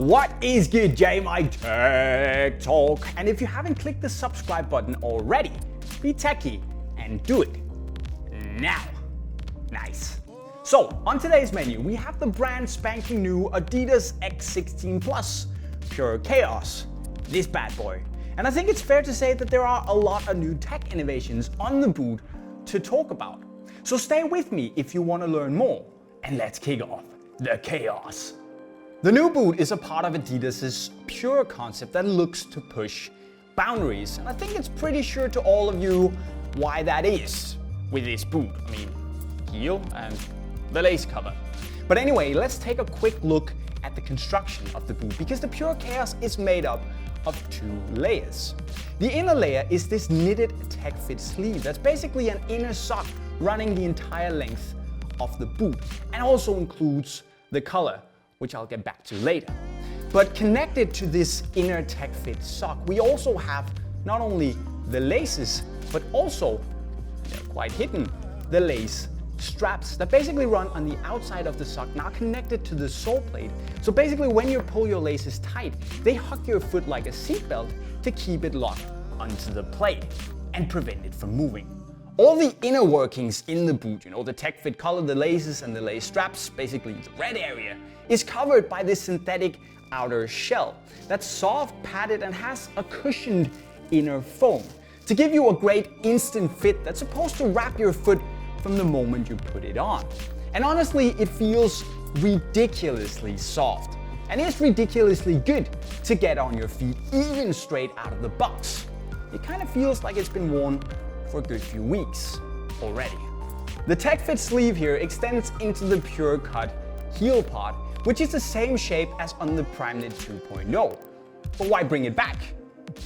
What is good, my Tech Talk? And if you haven't clicked the subscribe button already, be techie and do it now. Nice. So on today's menu, we have the brand spanking new Adidas X16 Purechaos, this bad boy. And I think it's fair to say that there are a lot of new tech innovations on the boot to talk about. So stay with me if you want to learn more, and let's kick off the chaos. The new boot is a part of Adidas's Pure concept that looks to push boundaries. And I think it's pretty sure to all of you why that is with this boot. I mean, heel and the lace cover. But anyway, let's take a quick look at the construction of the boot, because the Purechaos is made up of two layers. The inner layer is this knitted TechFit sleeve that's basically an inner sock running the entire length of the boot, and also includes the collar, which I'll get back to later. But connected to this inner TechFit sock, we also have not only the laces, but also, they're quite hidden, the lace straps that basically run on the outside of the sock, now connected to the sole plate. So basically when you pull your laces tight, they hug your foot like a seatbelt to keep it locked onto the plate and prevent it from moving. All the inner workings in the boot, the TechFit collar, the laces and the lace straps, basically the red area, is covered by this synthetic outer shell that's soft, padded, and has a cushioned inner foam to give you a great instant fit that's supposed to wrap your foot from the moment you put it on. And honestly, it feels ridiculously soft and is ridiculously good to get on your feet even straight out of the box. It kind of feels like it's been worn for a good few weeks already. The TechFit sleeve here extends into the PureCut heel part, which is the same shape as on the Primeknit 2.0. But why bring it back?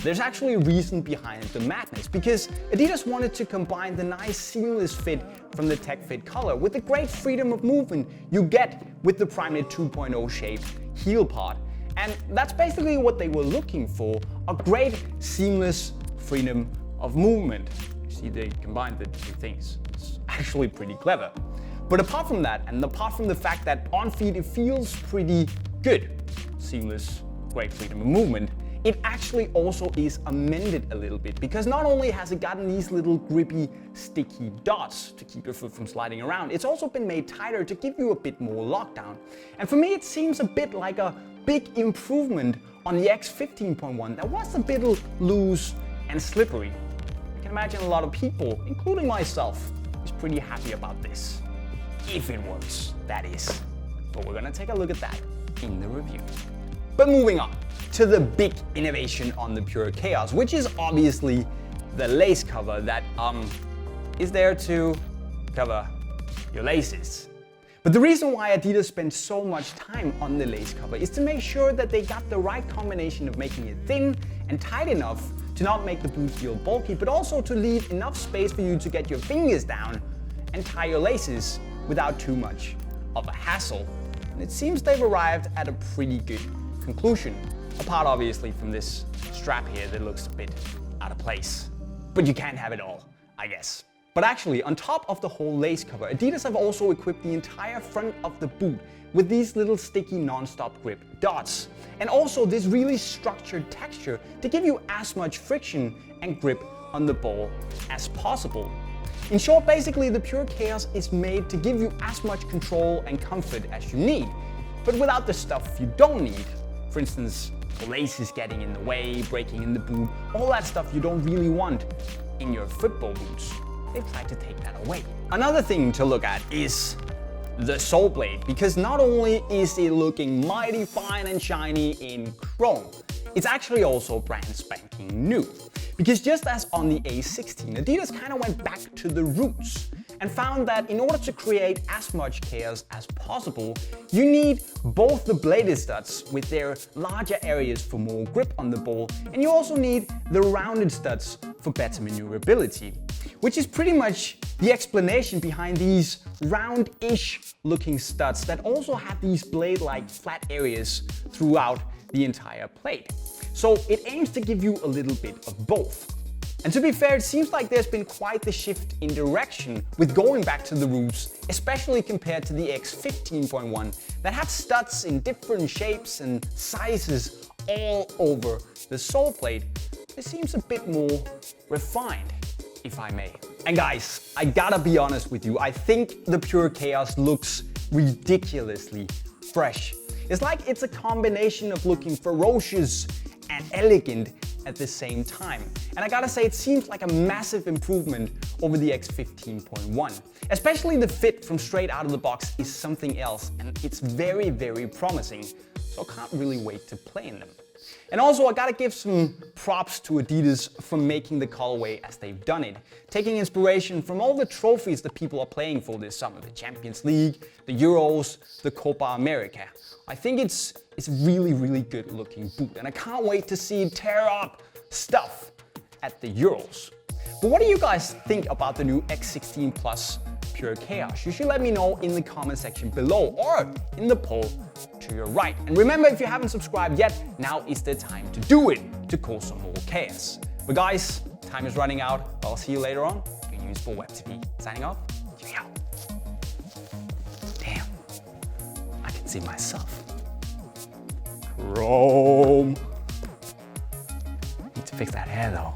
There's actually a reason behind the madness, because Adidas wanted to combine the nice seamless fit from the TechFit collar with the great freedom of movement you get with the Primeknit 2.0 shaped heel part. And that's basically what they were looking for, a great seamless freedom of movement. See, they combined the two things. It's actually pretty clever. But apart from that, and apart from the fact that on feet it feels pretty good, seamless, great freedom of movement, it actually also is amended a little bit, because not only has it gotten these little grippy, sticky dots to keep your foot from sliding around, it's also been made tighter to give you a bit more lockdown. And for me, it seems a bit like a big improvement on the X15.1 that was a bit loose and slippery. I can imagine a lot of people, including myself, is pretty happy about this. If it works, that is. But we're gonna take a look at that in the review. But moving on to the big innovation on the Purechaos, which is obviously the lace cover that is there to cover your laces. But the reason why Adidas spent so much time on the lace cover is to make sure that they got the right combination of making it thin and tight enough to not make the boot feel bulky, but also to leave enough space for you to get your fingers down and tie your laces without too much of a hassle. And it seems they've arrived at a pretty good conclusion, apart obviously from this strap here that looks a bit out of place. But you can't have it all, I guess. But actually, on top of the whole lace cover, Adidas have also equipped the entire front of the boot with these little sticky non-stop grip dots, and also this really structured texture to give you as much friction and grip on the ball as possible. In short, basically the Purechaos is made to give you as much control and comfort as you need, but without the stuff you don't need. For instance, the laces getting in the way, breaking in the boot, all that stuff you don't really want in your football boots. They've tried to take that away. Another thing to look at is the sole blade, because not only is it looking mighty fine and shiny in chrome, it's actually also brand spanking new. Because just as on the ACE16, Adidas kind of went back to the roots and found that in order to create as much chaos as possible, you need both the bladed studs with their larger areas for more grip on the ball, and you also need the rounded studs for better maneuverability, which is pretty much the explanation behind these round-ish looking studs that also have these blade-like flat areas throughout the entire plate. So it aims to give you a little bit of both. And to be fair, it seems like there's been quite the shift in direction with going back to the roots, especially compared to the X15.1 that had studs in different shapes and sizes all over the sole plate. It seems a bit more refined, if I may. And guys, I gotta be honest with you, I think the PureChaos looks ridiculously fresh. It's like it's a combination of looking ferocious and elegant at the same time. And I gotta say, it seems like a massive improvement over the X15.1. Especially the fit from straight out of the box is something else, and it's very, very promising. So I can't really wait to play in them. And also, I gotta give some props to Adidas for making the colorway as they've done it, taking inspiration from all the trophies that people are playing for this summer, the Champions League, the Euros, the Copa America. I think it's really, really good looking boot, and I can't wait to see it tear up stuff at the Euros. But what do you guys think about the new X16 Plus PureChaos? You should let me know in the comment section below or in the poll to your right. And remember, if you haven't subscribed yet, now is the time to do it to cause some more chaos. But guys, time is running out. I'll see you later on. Unisport Web TV. Signing off. Cheerio. Damn, I can see myself. Chrome. Need to fix that hair though.